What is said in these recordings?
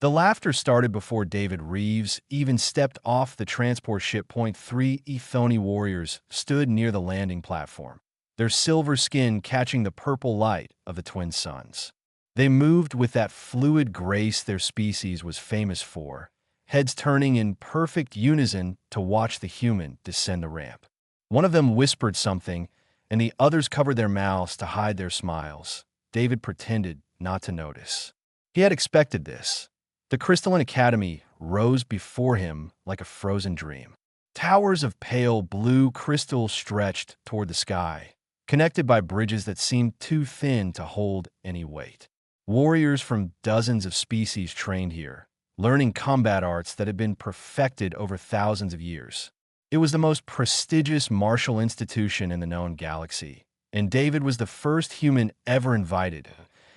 The laughter started before David Reeves even stepped off the transport ship. 3 HFY warriors stood near the landing platform, their silver skin catching the purple light of the twin suns. They moved with that fluid grace their species was famous for, heads turning in perfect unison to watch the human descend the ramp. One of them whispered something, and the others covered their mouths to hide their smiles. David pretended not to notice. He had expected this. The crystalline academy rose before him like a frozen dream. Towers of pale blue crystal stretched toward the sky, connected by bridges that seemed too thin to hold any weight. Warriors from dozens of species trained here, learning combat arts that had been perfected over thousands of years. It was the most prestigious martial institution in the known galaxy, and David was the first human ever invited.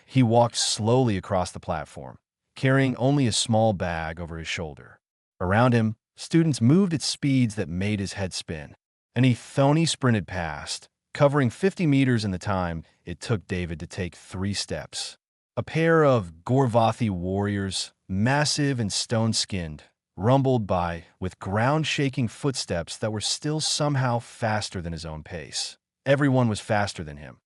He walked slowly across the platform, carrying only a small bag over his shoulder. Around him, students moved at speeds that made his head spin. An HFY sprinted past, covering 50 meters in the time it took David to take 3 steps. A pair of Gorvathi warriors, massive and stone-skinned, rumbled by with ground-shaking footsteps that were still somehow faster than his own pace. Everyone was faster than him.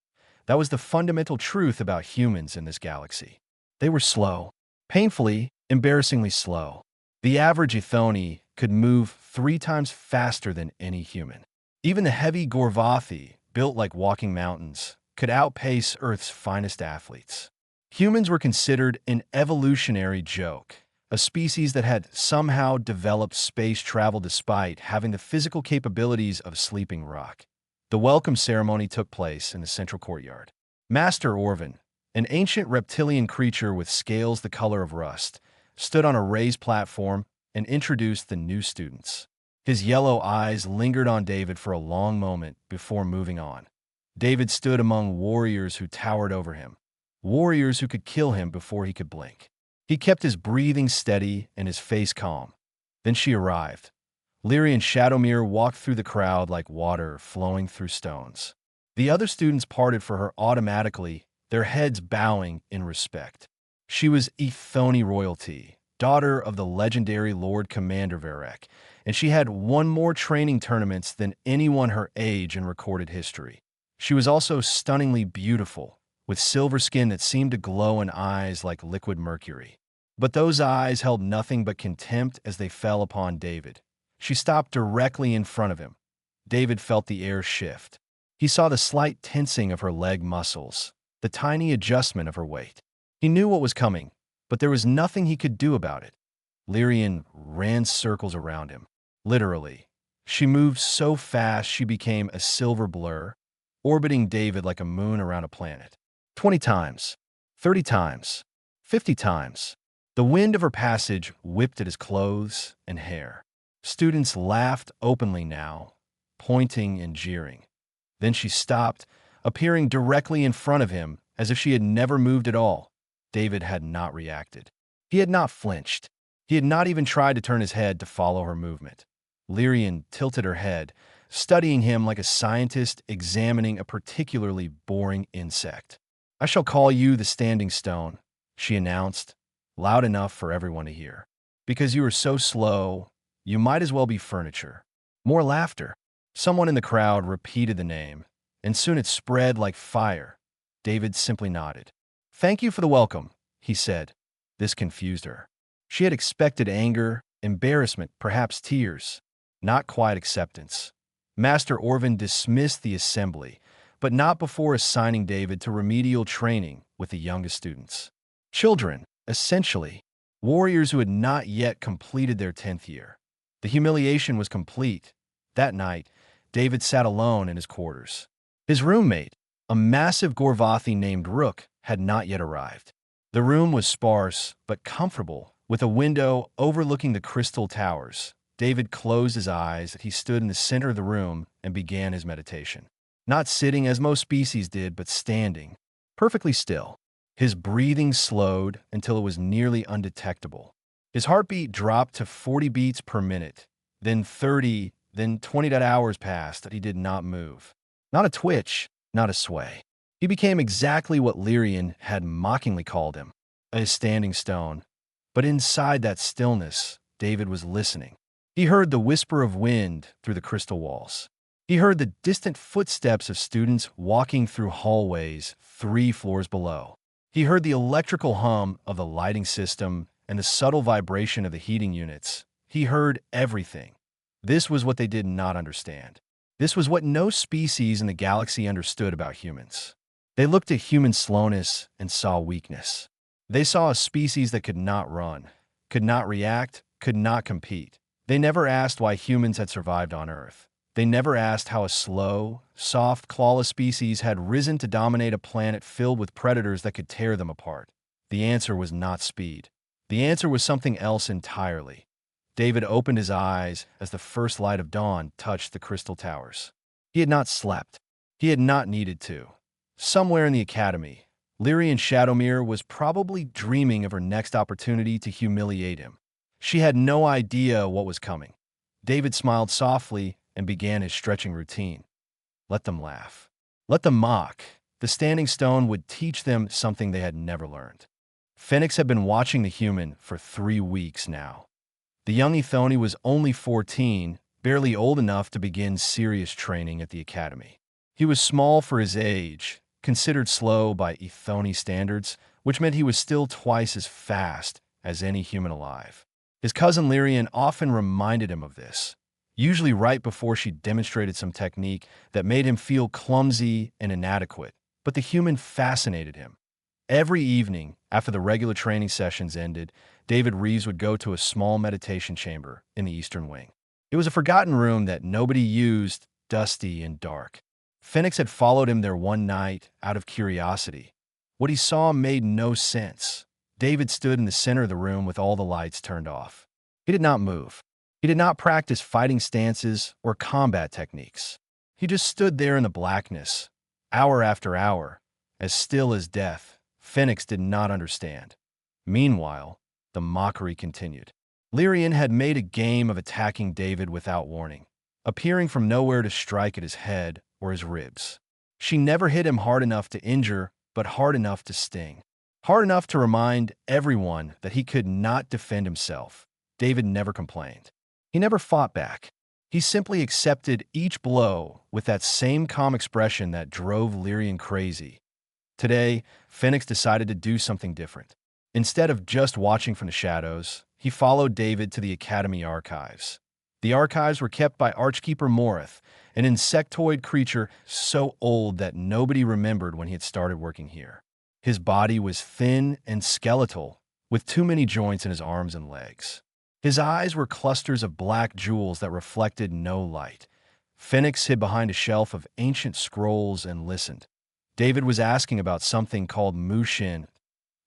That was the fundamental truth about humans in this galaxy. They were slow. Painfully, embarrassingly slow. The average HFY could move 3 times faster than any human. Even the heavy Gorvathi, built like walking mountains, could outpace Earth's finest athletes. Humans were considered an evolutionary joke, a species that had somehow developed space travel despite having the physical capabilities of sleeping rock. The welcome ceremony took place in the central courtyard. Master Orvin, an ancient reptilian creature with scales the color of rust, stood on a raised platform and introduced the new students. His yellow eyes lingered on David for a long moment before moving on. David stood among warriors who towered over him, warriors who could kill him before he could blink. He kept his breathing steady and his face calm. Then she arrived. Lyri and Shadowmere walked through the crowd like water flowing through stones. The other students parted for her automatically, their heads bowing in respect. She was HFY royalty, daughter of the legendary Lord Commander Varek, and she had won more training tournaments than anyone her age in recorded history. She was also stunningly beautiful, with silver skin that seemed to glow and eyes like liquid mercury. But those eyes held nothing but contempt as they fell upon David. She stopped directly in front of him. David felt the air shift. He saw the slight tensing of her leg muscles, the tiny adjustment of her weight. He knew what was coming, but there was nothing he could do about it. Lyrian ran circles around him. Literally. She moved so fast she became a silver blur, orbiting David like a moon around a planet. 20 times, 30 times, 50 times. The wind of her passage whipped at his clothes and hair. Students laughed openly now, pointing and jeering. Then she stopped, appearing directly in front of him as if she had never moved at all. David had not reacted. He had not flinched. He had not even tried to turn his head to follow her movement. Lyrian tilted her head, studying him like a scientist examining a particularly boring insect. "I shall call you the Standing Stone," she announced, loud enough for everyone to hear. "Because you are so slow, you might as well be furniture." More laughter. Someone in the crowd repeated the name, and soon it spread like fire. David simply nodded. "Thank you for the welcome," he said. This confused her. She had expected anger, embarrassment, perhaps tears. Not quite acceptance. Master Orvin dismissed the assembly, but not before assigning David to remedial training with the youngest students. Children, essentially. Warriors who had not yet completed their 10th year. The humiliation was complete. That night, David sat alone in his quarters. His roommate, a massive Gorvathi named Rook, had not yet arrived. The room was sparse but comfortable, with a window overlooking the crystal towers. David closed his eyes as he stood in the center of the room and began his meditation. Not sitting as most species did, but standing, perfectly still. His breathing slowed until it was nearly undetectable. His heartbeat dropped to 40 beats per minute, then 30, then 20 hours passed that he did not move. Not a twitch, not a sway. He became exactly what Lyrian had mockingly called him, a standing stone. But inside that stillness, David was listening. He heard the whisper of wind through the crystal walls. He heard the distant footsteps of students walking through hallways 3 floors below. He heard the electrical hum of the lighting system and the subtle vibration of the heating units. He heard everything. This was what they did not understand. This was what no species in the galaxy understood about humans. They looked at human slowness and saw weakness. They saw a species that could not run, could not react, could not compete. They never asked why humans had survived on Earth. They never asked how a slow, soft, clawless species had risen to dominate a planet filled with predators that could tear them apart. The answer was not speed. The answer was something else entirely. David opened his eyes as the first light of dawn touched the crystal towers. He had not slept. He had not needed to. Somewhere in the academy, Lyrian Shadowmere was probably dreaming of her next opportunity to humiliate him. She had no idea what was coming. David smiled softly and began his stretching routine. Let them laugh. Let them mock. The standing stone would teach them something they had never learned. Phoenix had been watching the human for 3 weeks now. The young Ethone was only 14, barely old enough to begin serious training at the academy. He was small for his age, considered slow by Ethone standards, which meant he was still twice as fast as any human alive. His cousin Lyrian often reminded him of this, usually right before she demonstrated some technique that made him feel clumsy and inadequate, but the human fascinated him. Every evening, after the regular training sessions ended, David Reeves would go to a small meditation chamber in the eastern wing. It was a forgotten room that nobody used, dusty and dark. Phoenix had followed him there one night out of curiosity. What he saw made no sense. David stood in the center of the room with all the lights turned off. He did not move. He did not practice fighting stances or combat techniques. He just stood there in the blackness, hour after hour, as still as death. Phoenix did not understand. Meanwhile, the mockery continued. Lyrian had made a game of attacking David without warning, appearing from nowhere to strike at his head or his ribs. She never hit him hard enough to injure, but hard enough to sting. Hard enough to remind everyone that he could not defend himself. David never complained. He never fought back. He simply accepted each blow with that same calm expression that drove Lyrian crazy. Today, Phoenix decided to do something different. Instead of just watching from the shadows, he followed David to the Academy archives. The archives were kept by Archkeeper Morith, an insectoid creature so old that nobody remembered when he had started working here. His body was thin and skeletal, with too many joints in his arms and legs. His eyes were clusters of black jewels that reflected no light. Phoenix hid behind a shelf of ancient scrolls and listened. David was asking about something called Mushin.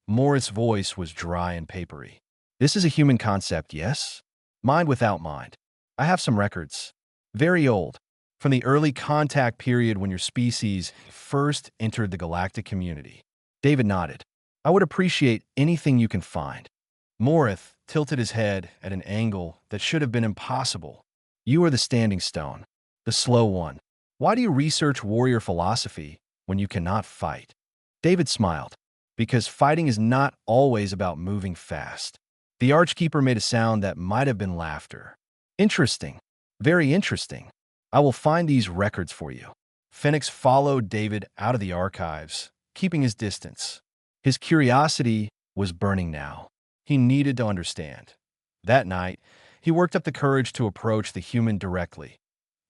Morith's voice was dry and papery. This is a human concept, yes? Mind without mind. I have some records. Very old. From the early contact period when your species first entered the galactic community. David nodded. I would appreciate anything you can find. Morith tilted his head at an angle that should have been impossible. You are the standing stone, the slow one. Why do you research warrior philosophy when you cannot fight? David smiled. Because fighting is not always about moving fast. The Archkeeper made a sound that might have been laughter. Interesting. Very interesting. I will find these records for you. Phoenix followed David out of the archives, keeping his distance. His curiosity was burning now. He needed to understand. That night, he worked up the courage to approach the human directly.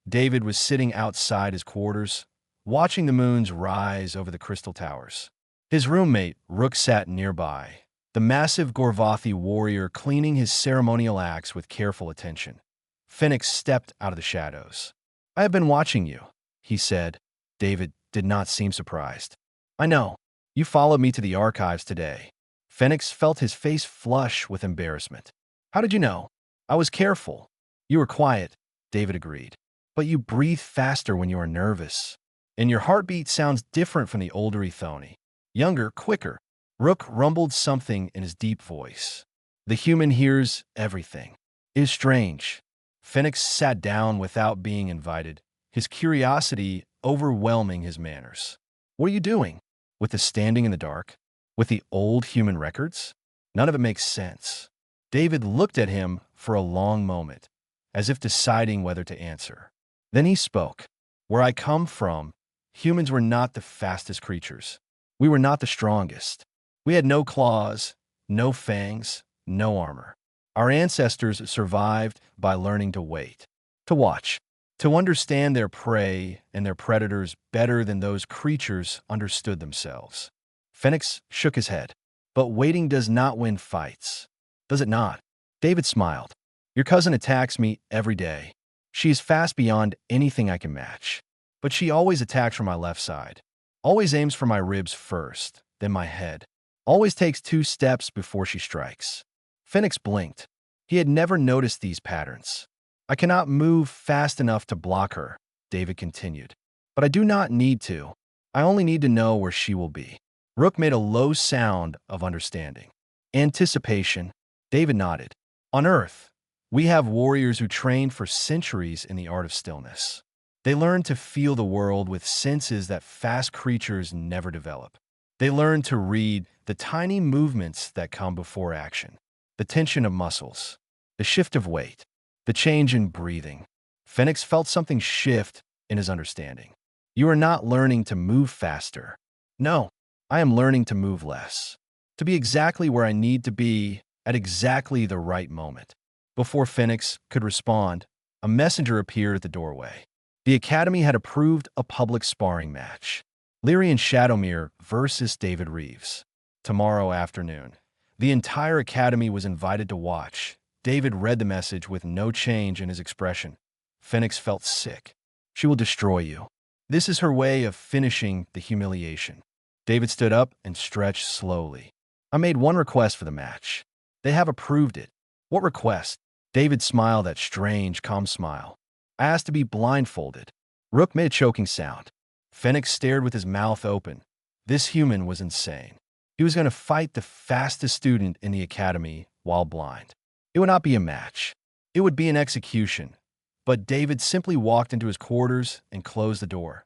David was sitting outside his quarters, watching the moons rise over the crystal towers. His roommate, Rook, sat nearby, the massive Gorvathi warrior cleaning his ceremonial axe with careful attention. Phoenix stepped out of the shadows. I have been watching you, he said. David did not seem surprised. I know. You followed me to the archives today. Phoenix felt his face flush with embarrassment. How did you know? I was careful. You were quiet, David agreed. But you breathe faster when you are nervous. And your heartbeat sounds different from the older Ethone. Younger, quicker. Rook rumbled something in his deep voice. The human hears everything. It is strange. Phoenix sat down without being invited, his curiosity overwhelming his manners. What are you doing? With the standing in the dark? With the old human records? None of it makes sense. David looked at him for a long moment, as if deciding whether to answer. Then he spoke. Where I come from, humans were not the fastest creatures. We were not the strongest. We had no claws, no fangs, no armor. Our ancestors survived by learning to wait, to watch, to understand their prey and their predators better than those creatures understood themselves. Phoenix shook his head. But waiting does not win fights. Does it not? David smiled. Your cousin attacks me every day. She is fast beyond anything I can match. But she always attacks from my left side. Always aims for my ribs first, then my head. Always takes 2 steps before she strikes. Phoenix blinked. He had never noticed these patterns. I cannot move fast enough to block her, David continued. But I do not need to. I only need to know where she will be. Rook made a low sound of understanding. Anticipation. David nodded. On Earth, we have warriors who trained for centuries in the art of stillness. They learned to feel the world with senses that fast creatures never develop. They learned to read the tiny movements that come before action, the tension of muscles, the shift of weight, the change in breathing. Phoenix felt something shift in his understanding. You are not learning to move faster. No. I am learning to move less, to be exactly where I need to be at exactly the right moment. Before Phoenix could respond, a messenger appeared at the doorway. The Academy had approved a public sparring match. Lyrian Shadowmere versus David Reeves. Tomorrow afternoon. The entire Academy was invited to watch. David read the message with no change in his expression. Phoenix felt sick. She will destroy you. This is her way of finishing the humiliation. David stood up and stretched slowly. I made one request for the match. They have approved it. What request? David smiled that strange, calm smile. I asked to be blindfolded. Rook made a choking sound. Phoenix stared with his mouth open. This human was insane. He was going to fight the fastest student in the academy while blind. It would not be a match. It would be an execution. But David simply walked into his quarters and closed the door.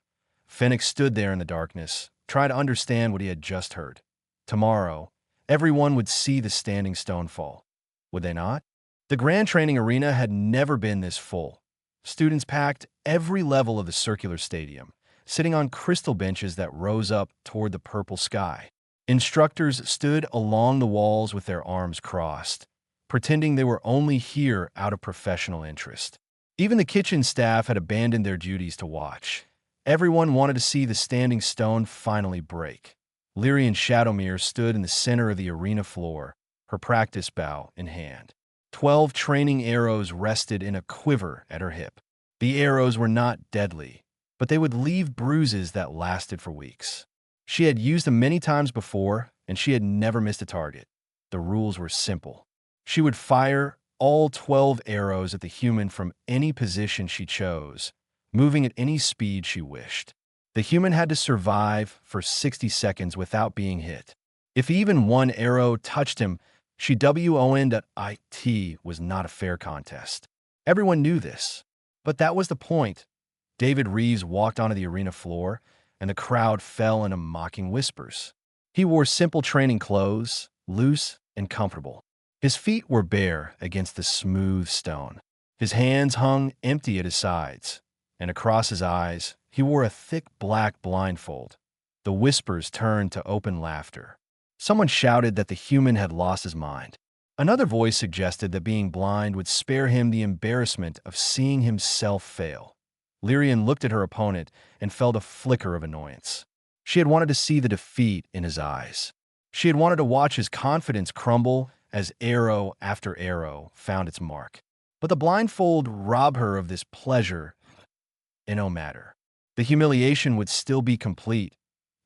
Phoenix stood there in the darkness, try to understand what he had just heard. Tomorrow, everyone would see the standing stone fall. Would they not? The grand training arena had never been this full. Students packed every level of the circular stadium, sitting on crystal benches that rose up toward the purple sky. Instructors stood along the walls with their arms crossed, pretending they were only here out of professional interest. Even the kitchen staff had abandoned their duties to watch. Everyone wanted to see the standing stone finally break. Lyrian Shadowmere stood in the center of the arena floor, her practice bow in hand. 12 training arrows rested in a quiver at her hip. The arrows were not deadly, but they would leave bruises that lasted for weeks. She had used them many times before, and she had never missed a target. The rules were simple. She would fire all 12 arrows at the human from any position she chose, moving at any speed she wished. The human had to survive for 60 seconds without being hit. If even one arrow touched him, she woned that it was not a fair contest. Everyone knew this. But that was the point. David Reeves walked onto the arena floor, and the crowd fell into mocking whispers. He wore simple training clothes, loose and comfortable. His feet were bare against the smooth stone. His hands hung empty at his sides, and across his eyes, he wore a thick black blindfold. The whispers turned to open laughter. Someone shouted that the human had lost his mind. Another voice suggested that being blind would spare him the embarrassment of seeing himself fail. Lyrian looked at her opponent and felt a flicker of annoyance. She had wanted to see the defeat in his eyes. She had wanted to watch his confidence crumble as arrow after arrow found its mark. But the blindfold robbed her of this pleasure in no matter. The humiliation would still be complete.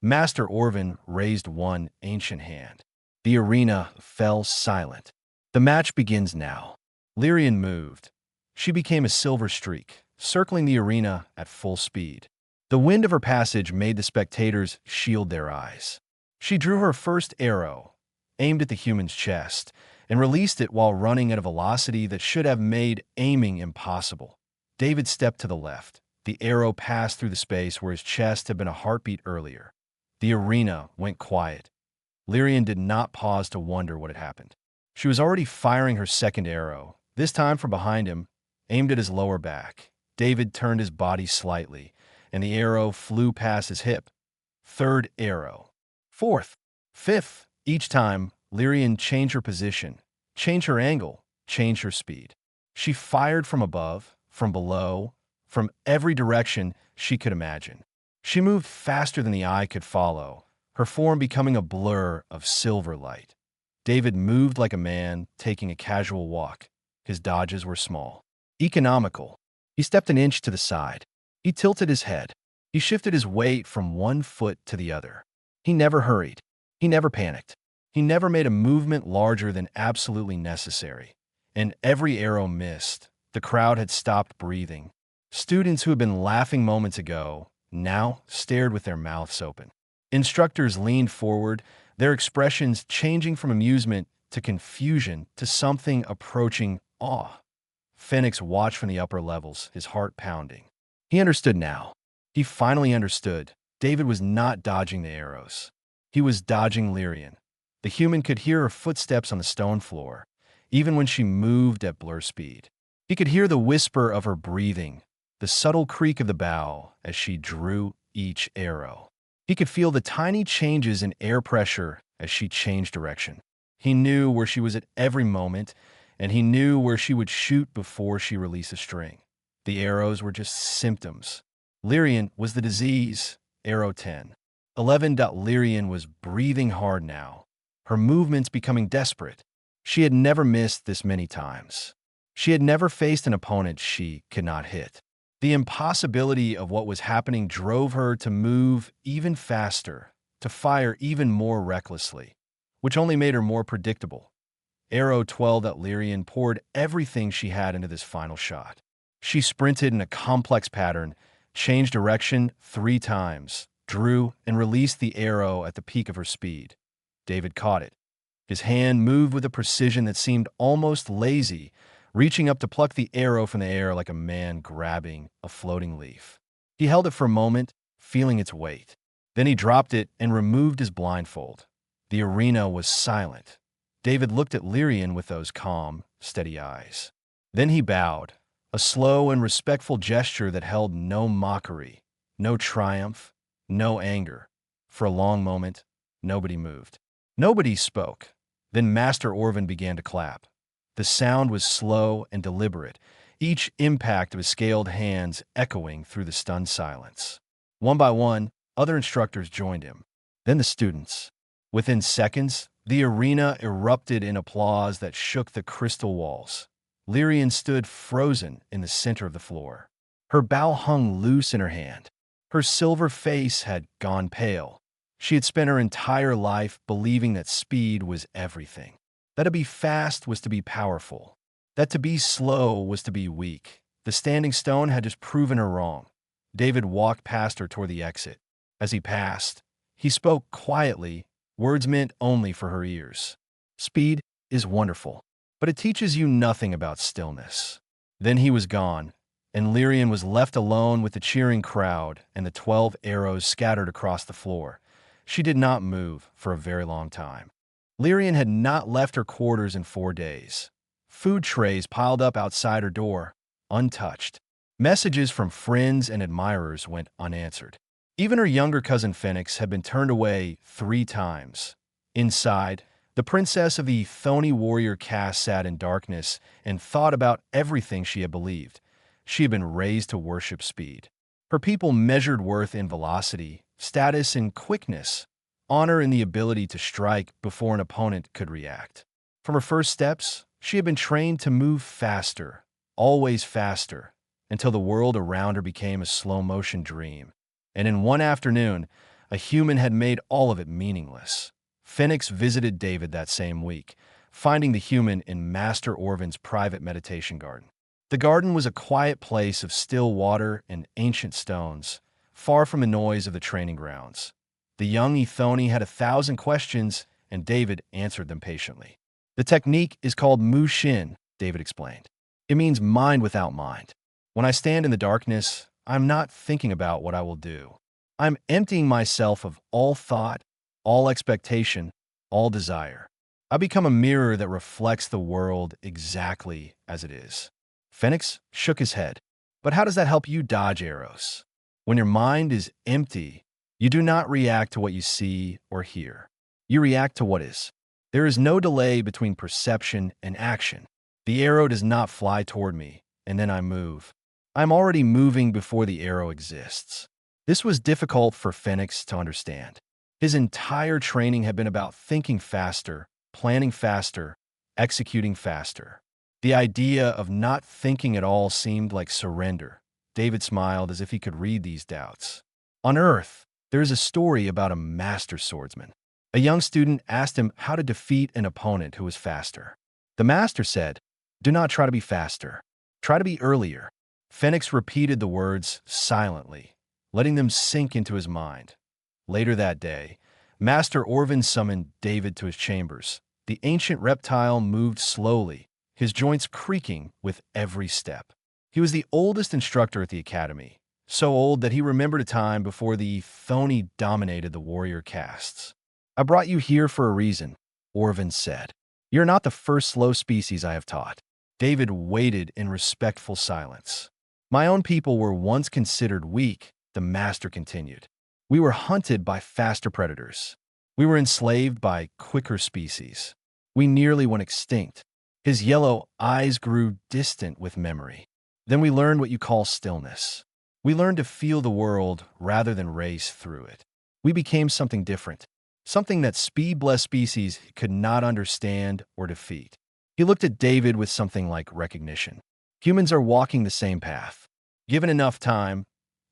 Master Orvin raised one ancient hand. The arena fell silent. The match begins now. Lyrian moved. She became a silver streak, circling the arena at full speed. The wind of her passage made the spectators shield their eyes. She drew her first arrow, aimed at the human's chest, and released it while running at a velocity that should have made aiming impossible. David stepped to the left. The arrow passed through the space where his chest had been a heartbeat earlier. The arena went quiet. Lyrian did not pause to wonder what had happened. She was already firing her second arrow, this time from behind him, aimed at his lower back. David turned his body slightly, and the arrow flew past his hip. Third arrow. Fourth. Fifth. Each time, Lyrian changed her position, changed her angle, changed her speed. She fired from above, from below, from every direction she could imagine. She moved faster than the eye could follow, her form becoming a blur of silver light. David moved like a man taking a casual walk. His dodges were small, economical. He stepped an inch to the side. He tilted his head. He shifted his weight from one foot to the other. He never hurried. He never panicked. He never made a movement larger than absolutely necessary. And every arrow missed. The crowd had stopped breathing. Students who had been laughing moments ago now stared with their mouths open. Instructors leaned forward, their expressions changing from amusement to confusion to something approaching awe. Phoenix watched from the upper levels, his heart pounding. He understood now. He finally understood. David was not dodging the arrows. He was dodging Lyrian. The human could hear her footsteps on the stone floor, even when she moved at blur speed. He could hear the whisper of her breathing, the subtle creak of the bow as she drew each arrow. He could feel the tiny changes in air pressure as she changed direction. He knew where she was at every moment, and he knew where she would shoot before she released a string. The arrows were just symptoms. Lyrian was the disease. Arrow 10. 11. Lyrian was breathing hard now, her movements becoming desperate. She had never missed this many times. She had never faced an opponent she could not hit. The impossibility of what was happening drove her to move even faster, to fire even more recklessly, which only made her more predictable. Arrow 12. Lyrian poured everything she had into this final shot. She sprinted in a complex pattern, changed direction 3 times, drew and released the arrow at the peak of her speed. David caught it. His hand moved with a precision that seemed almost lazy, reaching up to pluck the arrow from the air like a man grabbing a floating leaf. He held it for a moment, feeling its weight. Then he dropped it and removed his blindfold. The arena was silent. David looked at Lyrian with those calm, steady eyes. Then he bowed, a slow and respectful gesture that held no mockery, no triumph, no anger. For a long moment, nobody moved. Nobody spoke. Then Master Orvin began to clap. The sound was slow and deliberate, each impact of his scaled hands echoing through the stunned silence. One by one, other instructors joined him. Then the students. Within seconds, the arena erupted in applause that shook the crystal walls. Lyrian stood frozen in the center of the floor. Her bow hung loose in her hand. Her silver face had gone pale. She had spent her entire life believing that speed was everything. That to be fast was to be powerful. That to be slow was to be weak. The standing stone had just proven her wrong. David walked past her toward the exit. As he passed, he spoke quietly, words meant only for her ears. Speed is wonderful, but it teaches you nothing about stillness. Then he was gone, and Lyrian was left alone with the cheering crowd and the 12 arrows scattered across the floor. She did not move for a very long time. Lyrian had not left her quarters in 4 days. Food trays piled up outside her door, untouched. Messages from friends and admirers went unanswered. Even her younger cousin Phoenix had been turned away 3 times. Inside, the princess of the Thony warrior caste sat in darkness and thought about everything she had believed. She had been raised to worship speed. Her people measured worth in velocity, status in quickness, honor in the ability to strike before an opponent could react. From her first steps, she had been trained to move faster, always faster, until the world around her became a slow-motion dream. And in one afternoon, a human had made all of it meaningless. Phoenix visited David that same week, finding the human in Master Orvin's private meditation garden. The garden was a quiet place of still water and ancient stones, far from the noise of the training grounds. The young Ethoni had 1,000 questions, and David answered them patiently. The technique is called Mu Shin, David explained. It means mind without mind. When I stand in the darkness, I'm not thinking about what I will do. I'm emptying myself of all thought, all expectation, all desire. I become a mirror that reflects the world exactly as it is. Phoenix shook his head. But how does that help you dodge arrows? When your mind is empty, you do not react to what you see or hear. You react to what is. There is no delay between perception and action. The arrow does not fly toward me, and then I move. I'm already moving before the arrow exists. This was difficult for Phoenix to understand. His entire training had been about thinking faster, planning faster, executing faster. The idea of not thinking at all seemed like surrender. David smiled as if he could read these doubts. On Earth, there is a story about a master swordsman. A young student asked him how to defeat an opponent who was faster. The master said, "Do not try to be faster. Try to be earlier." Phoenix repeated the words silently, letting them sink into his mind. Later that day, Master Orvin summoned David to his chambers. The ancient reptile moved slowly, his joints creaking with every step. He was the oldest instructor at the academy, so old that he remembered a time before the Thoni dominated the warrior castes. "I brought you here for a reason," Orvin said. "You're not the first slow species I have taught." David waited in respectful silence. "My own people were once considered weak," the master continued. "We were hunted by faster predators. We were enslaved by quicker species. We nearly went extinct." His yellow eyes grew distant with memory. "Then we learned what you call stillness. We learned to feel the world rather than race through it. We became something different, something that speed-blessed species could not understand or defeat." He looked at David with something like recognition. "Humans are walking the same path. Given enough time,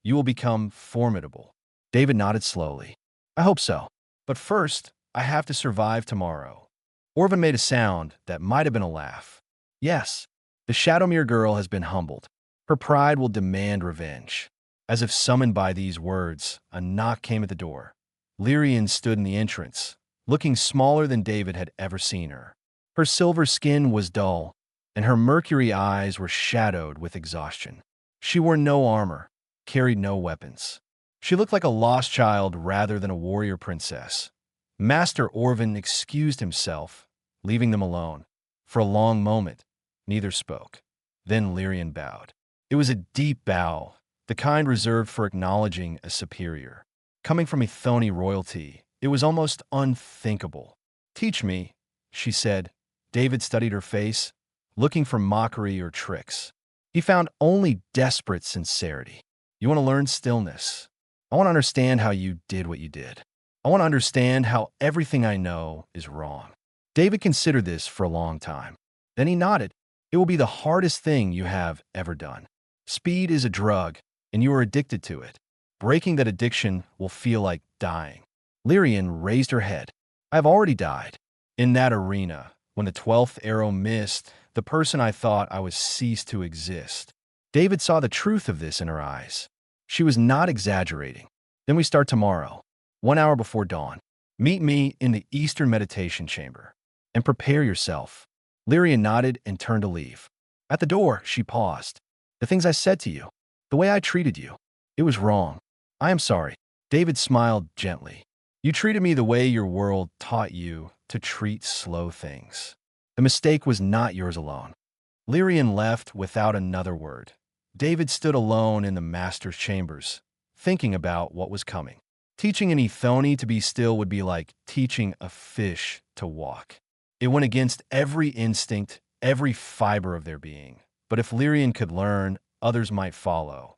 you will become formidable." David nodded slowly. "I hope so. But first, I have to survive tomorrow." Orvin made a sound that might have been a laugh. "Yes, the Shadowmere girl has been humbled. Her pride will demand revenge." As if summoned by these words, a knock came at the door. Lyrian stood in the entrance, looking smaller than David had ever seen her. Her silver skin was dull, and her mercury eyes were shadowed with exhaustion. She wore no armor, carried no weapons. She looked like a lost child rather than a warrior princess. Master Orvin excused himself, leaving them alone. For a long moment, neither spoke. Then Lyrian bowed. It was a deep bow, the kind reserved for acknowledging a superior. Coming from Ithoni royalty, it was almost unthinkable. "Teach me," she said. David studied her face, looking for mockery or tricks. He found only desperate sincerity. "You want to learn stillness. I want to understand how you did what you did. I want to understand how everything I know is wrong." David considered this for a long time. Then he nodded. "It will be the hardest thing you have ever done. Speed is a drug, and you are addicted to it. Breaking that addiction will feel like dying." Lyrian raised her head. "I have already died. In that arena, when the 12th arrow missed, the person I thought I was ceased to exist." David saw the truth of this in her eyes. She was not exaggerating. "Then we start tomorrow, 1 hour before dawn. Meet me in the Eastern Meditation Chamber. And prepare yourself." Lyrian nodded and turned to leave. At the door, she paused. "The things I said to you, the way I treated you, it was wrong. I am sorry." David smiled gently. "You treated me the way your world taught you to treat slow things. The mistake was not yours alone." Lyrian left without another word. David stood alone in the master's chambers, thinking about what was coming. Teaching an Ithoni to be still would be like teaching a fish to walk. It went against every instinct, every fiber of their being. But if Lyrian could learn, others might follow.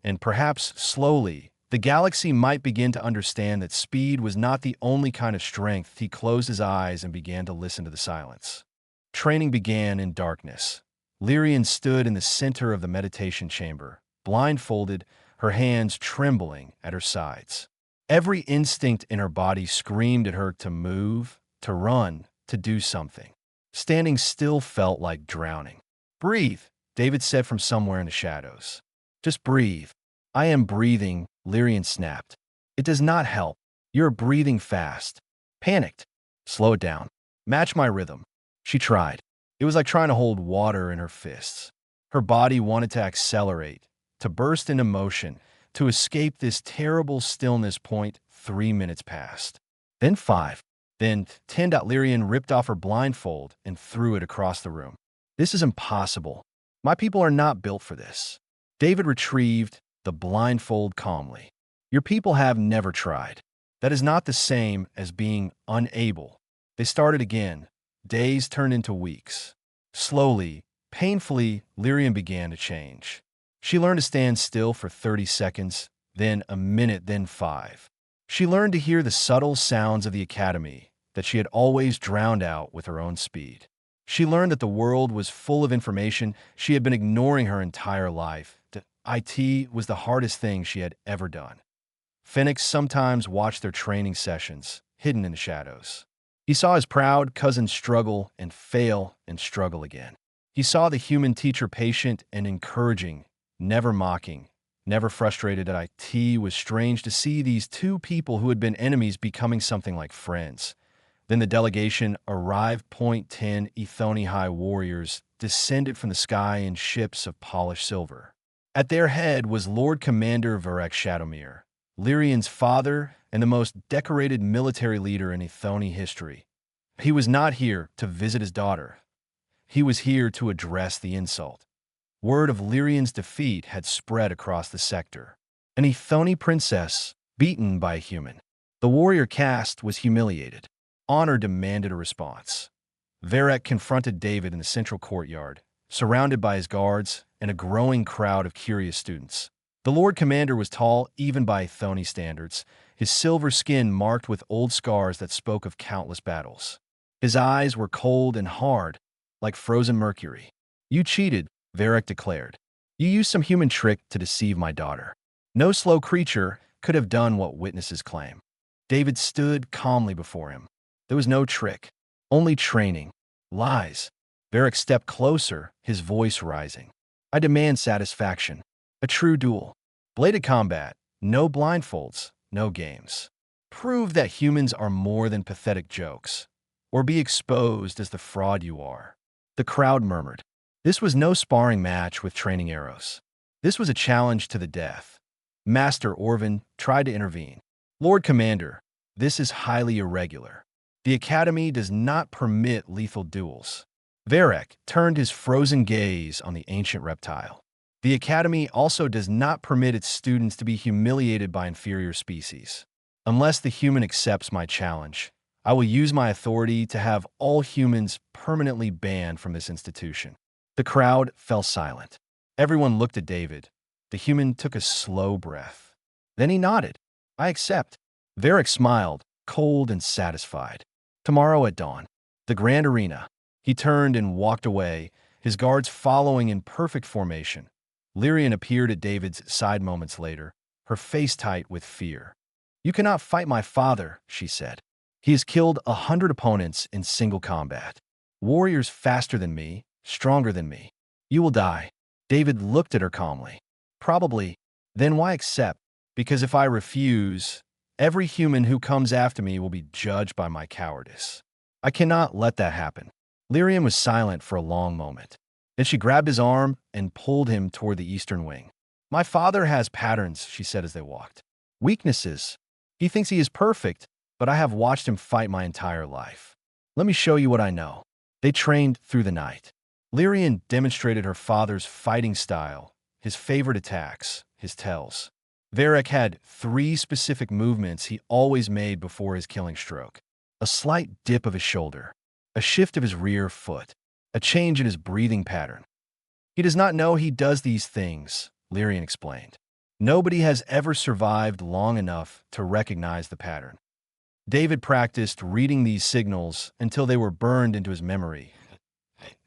And perhaps slowly, the galaxy might begin to understand that speed was not the only kind of strength. He closed his eyes and began to listen to the silence. Training began in darkness. Lyrian stood in the center of the meditation chamber, blindfolded, her hands trembling at her sides. Every instinct in her body screamed at her to move, to run, to do something. Standing still felt like drowning. "Breathe," David said from somewhere in the shadows. "Just breathe." "I am breathing," Lyrian snapped. "It does not help. You're breathing fast." Panicked. "Slow it down. Match my rhythm." She tried. It was like trying to hold water in her fists. Her body wanted to accelerate, to burst into motion, to escape this terrible stillness point. 3 minutes passed. Then 5. Then Lyrian ripped off her blindfold and threw it across the room. This is impossible. My people are not built for this. David retrieved the blindfold calmly. Your people have never tried. That is not the same as being unable. They started again. Days turned into weeks. Slowly, painfully, Lyrian began to change. She learned to stand still for 30 seconds, then a minute, then 5. She learned to hear the subtle sounds of the academy that she had always drowned out with her own speed. She learned that the world was full of information she had been ignoring her entire life. That IT was the hardest thing she had ever done. Phoenix sometimes watched their training sessions, hidden in the shadows. He saw his proud cousin struggle and fail and struggle again. He saw the human teacher patient and encouraging, never mocking, never frustrated at IT. It was strange to see these two people who had been enemies becoming something like friends. Then the delegation arrived. Point 10 Ethoni High warriors descended from the sky in ships of polished silver. At their head was Lord Commander Varek Shadowmere, Lyrian's father and the most decorated military leader in Ethoni history. He was not here to visit his daughter. He was here to address the insult. Word of Lyrian's defeat had spread across the sector. An Ethoni princess, beaten by a human. The warrior caste was humiliated. Honor demanded a response. Varek confronted David in the central courtyard, surrounded by his guards and a growing crowd of curious students. The Lord Commander was tall, even by Ethoni standards, his silver skin marked with old scars that spoke of countless battles. His eyes were cold and hard, like frozen mercury. You cheated, Varek declared. You used some human trick to deceive my daughter. No slow creature could have done what witnesses claim. David stood calmly before him. There was no trick, only training. Lies. Varek stepped closer, his voice rising. I demand satisfaction. A true duel. Bladed combat. No blindfolds. No games. Prove that humans are more than pathetic jokes. Or be exposed as the fraud you are. The crowd murmured. This was no sparring match with training arrows. This was a challenge to the death. Master Orvin tried to intervene. Lord Commander, this is highly irregular. The Academy does not permit lethal duels. Varek turned his frozen gaze on the ancient reptile. The Academy also does not permit its students to be humiliated by inferior species. Unless the human accepts my challenge, I will use my authority to have all humans permanently banned from this institution. The crowd fell silent. Everyone looked at David. The human took a slow breath. Then he nodded. I accept. Varek smiled, cold and satisfied. Tomorrow at dawn. The grand arena. He turned and walked away, his guards following in perfect formation. Lyrian appeared at David's side moments later, her face tight with fear. You cannot fight my father, she said. He has killed 100 opponents in single combat. Warriors faster than me, stronger than me. You will die. David looked at her calmly. Probably. Then why accept? Because if I refuse, every human who comes after me will be judged by my cowardice. I cannot let that happen. Lyrian was silent for a long moment. Then she grabbed his arm and pulled him toward the eastern wing. My father has patterns, she said as they walked. Weaknesses. He thinks he is perfect, but I have watched him fight my entire life. Let me show you what I know. They trained through the night. Lyrian demonstrated her father's fighting style, his favorite attacks, his tells. Varek had 3 specific movements he always made before his killing stroke. A slight dip of his shoulder, a shift of his rear foot, a change in his breathing pattern. He does not know he does these things, Lyrian explained. Nobody has ever survived long enough to recognize the pattern. David practiced reading these signals until they were burned into his memory.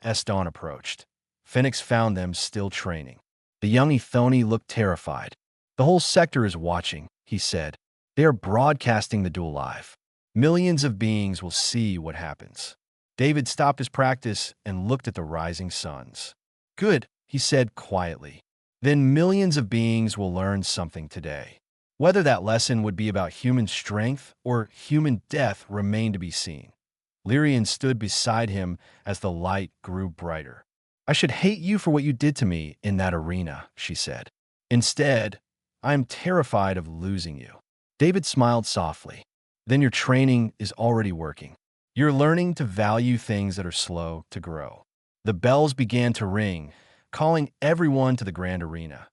As dawn approached, Phoenix found them still training. The young Ethoni looked terrified. The whole sector is watching, he said. They are broadcasting the duel live. Millions of beings will see what happens. David stopped his practice and looked at the rising suns. Good, he said quietly. Then millions of beings will learn something today. Whether that lesson would be about human strength or human death remained to be seen. Lyrian stood beside him as the light grew brighter. I should hate you for what you did to me in that arena, she said. Instead, I am terrified of losing you. David smiled softly. then your training is already working. You're learning to value things that are slow to grow. The bells began to ring, calling everyone to the grand arena.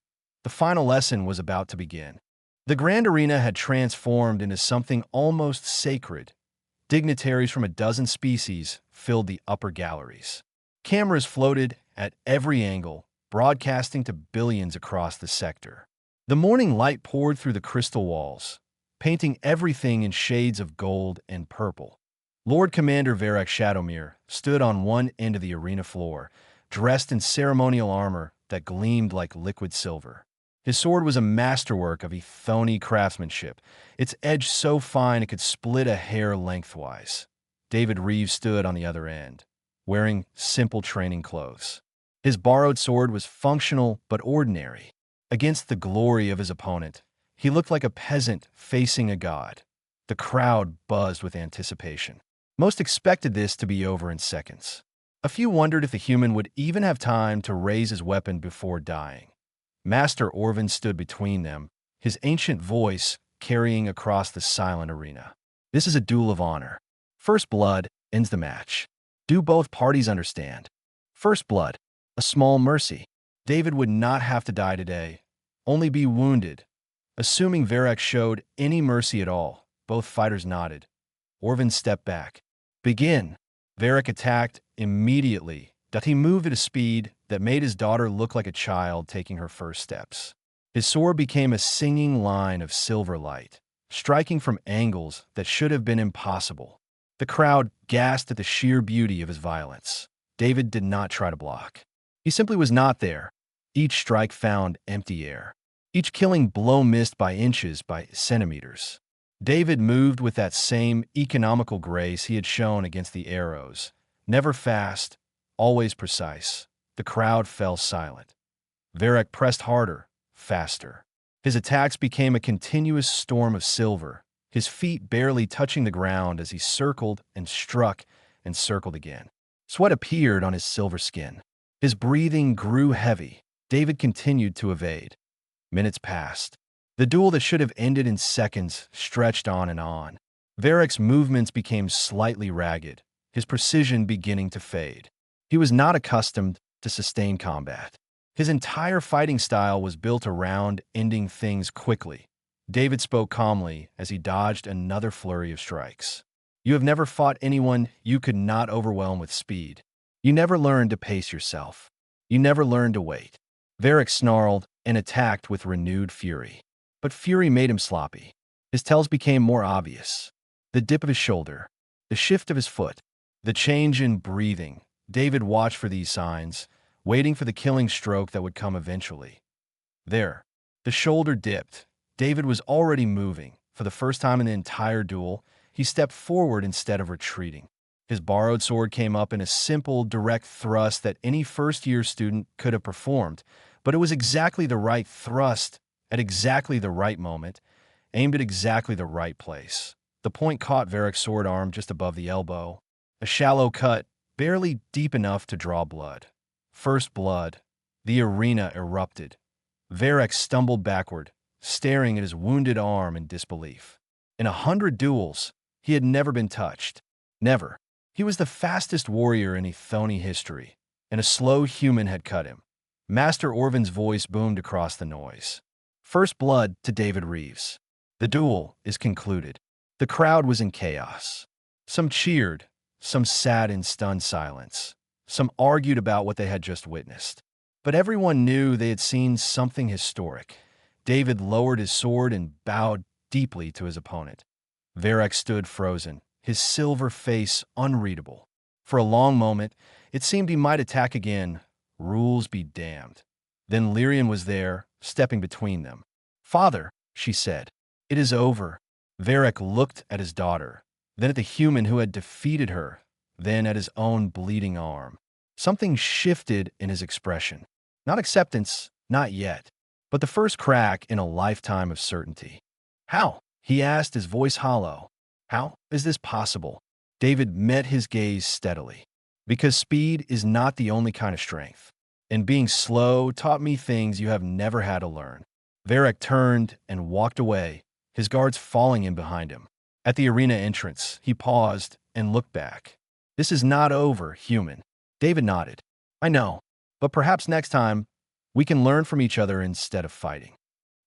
The final lesson was about to begin. The grand arena had transformed into something almost sacred. Dignitaries from a dozen species filled the upper galleries. Cameras floated at every angle, broadcasting to billions across the sector. The morning light poured through the crystal walls, painting everything in shades of gold and purple. Lord Commander Varek Shadowmere stood on one end of the arena floor, dressed in ceremonial armor that gleamed like liquid silver. His sword was a masterwork of Ethoni craftsmanship, its edge so fine it could split a hair lengthwise. David Reeves stood on the other end, wearing simple training clothes. His borrowed sword was functional but ordinary. Against the glory of his opponent, he looked like a peasant facing a god. The crowd buzzed with anticipation. Most expected this to be over in seconds. A few wondered if the human would even have time to raise his weapon before dying. Master Orvin stood between them, his ancient voice carrying across the silent arena. This is a duel of honor. First blood ends the match. Do both parties understand? First blood, a small mercy. David would not have to die today, only be wounded. Assuming Varek showed any mercy at all, both fighters nodded. Orvin stepped back. Begin. Varek attacked immediately. He moved at a speed that made his daughter look like a child taking her first steps. His sword became a singing line of silver light, striking from angles that should have been impossible. The crowd gasped at the sheer beauty of his violence. David did not try to block. He simply was not there. Each strike found empty air. Each killing blow missed by inches, by centimeters. David moved with that same economical grace he had shown against the arrows. Never fast, always precise. The crowd fell silent. Varek pressed harder, faster. His attacks became a continuous storm of silver, his feet barely touching the ground as he circled and struck and circled again. Sweat appeared on his silver skin. His breathing grew heavy. David continued to evade. Minutes passed. The duel that should have ended in seconds stretched on and on. Varek's movements became slightly ragged, his precision beginning to fade. He was not accustomed to sustained combat. His entire fighting style was built around ending things quickly. David spoke calmly as he dodged another flurry of strikes. You have never fought anyone you could not overwhelm with speed. You never learned to pace yourself. You never learned to wait. Varek snarled and attacked with renewed fury. But fury made him sloppy. His tells became more obvious. The dip of his shoulder, the shift of his foot, the change in breathing. David watched for these signs, waiting for the killing stroke that would come eventually. There, the shoulder dipped. David was already moving. For the first time in the entire duel, he stepped forward instead of retreating. His borrowed sword came up in a simple, direct thrust that any first-year student could have performed, but it was exactly the right thrust at exactly the right moment, aimed at exactly the right place. The point caught Varek's sword arm just above the elbow, a shallow cut, barely deep enough to draw blood. First blood. The arena erupted. Varek stumbled backward, staring at his wounded arm in disbelief. In 100 duels, he had never been touched. Never. He was the fastest warrior in Ethoni history, and a slow human had cut him. Master Orvin's voice boomed across the noise. First blood to David Reeves. The duel is concluded. The crowd was in chaos. Some cheered, some sat in stunned silence. Some argued about what they had just witnessed. But everyone knew they had seen something historic. David lowered his sword and bowed deeply to his opponent. Varek stood frozen, his silver face unreadable. For a long moment, it seemed he might attack again. Rules be damned. Then Lyrian was there, stepping between them. "Father," she said, "it is over." Varek looked at his daughter, then at the human who had defeated her, then at his own bleeding arm. Something shifted in his expression. Not acceptance, not yet, but the first crack in a lifetime of certainty. "How?" he asked, his voice hollow. "How is this possible?" David met his gaze steadily. "Because speed is not the only kind of strength. And being slow taught me things you have never had to learn." Varek turned and walked away, his guards falling in behind him. At the arena entrance, he paused and looked back. This is not over, human. David nodded. I know, but perhaps next time we can learn from each other instead of fighting.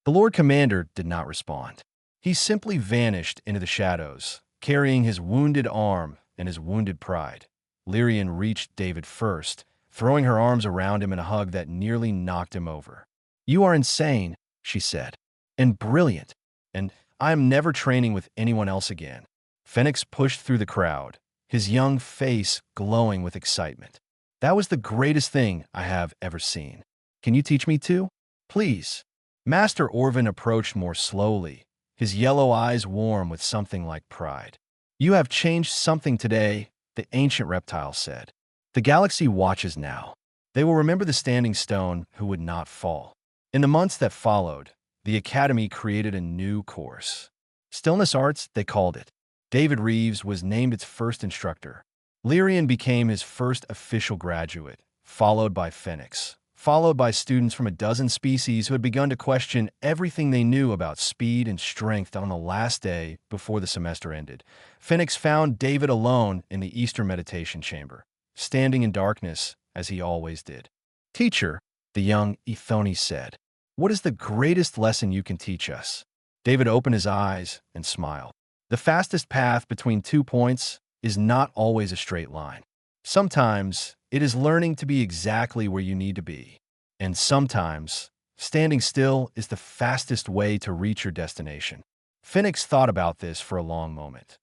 The Lord Commander did not respond. He simply vanished into the shadows, carrying his wounded arm and his wounded pride. Lyrian reached David first, throwing her arms around him in a hug that nearly knocked him over. You are insane, she said, and brilliant, and I am never training with anyone else again. Phoenix pushed through the crowd, his young face glowing with excitement. That was the greatest thing I have ever seen. Can you teach me too? Please. Master Orvin approached more slowly, his yellow eyes warm with something like pride. You have changed something today, the ancient reptile said. The galaxy watches now. They will remember the standing stone who would not fall. In the months that followed, the Academy created a new course. Stillness Arts, they called it. David Reeves was named its first instructor. Lyrian became his first official graduate, followed by Phoenix, followed by students from a dozen species who had begun to question everything they knew about speed and strength on the last day before the semester ended. Phoenix found David alone in the Eastern meditation chamber, standing in darkness as he always did. Teacher, the young Ethone said, what is the greatest lesson you can teach us? David opened his eyes and smiled. The fastest path between 2 points is not always a straight line. Sometimes it is learning to be exactly where you need to be. And sometimes standing still is the fastest way to reach your destination. Phoenix thought about this for a long moment.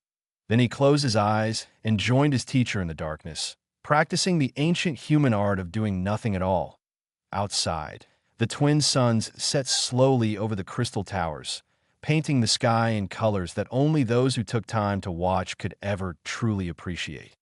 Then he closed his eyes and joined his teacher in the darkness, practicing the ancient human art of doing nothing at all. Outside, the twin suns set slowly over the crystal towers, painting the sky in colors that only those who took time to watch could ever truly appreciate.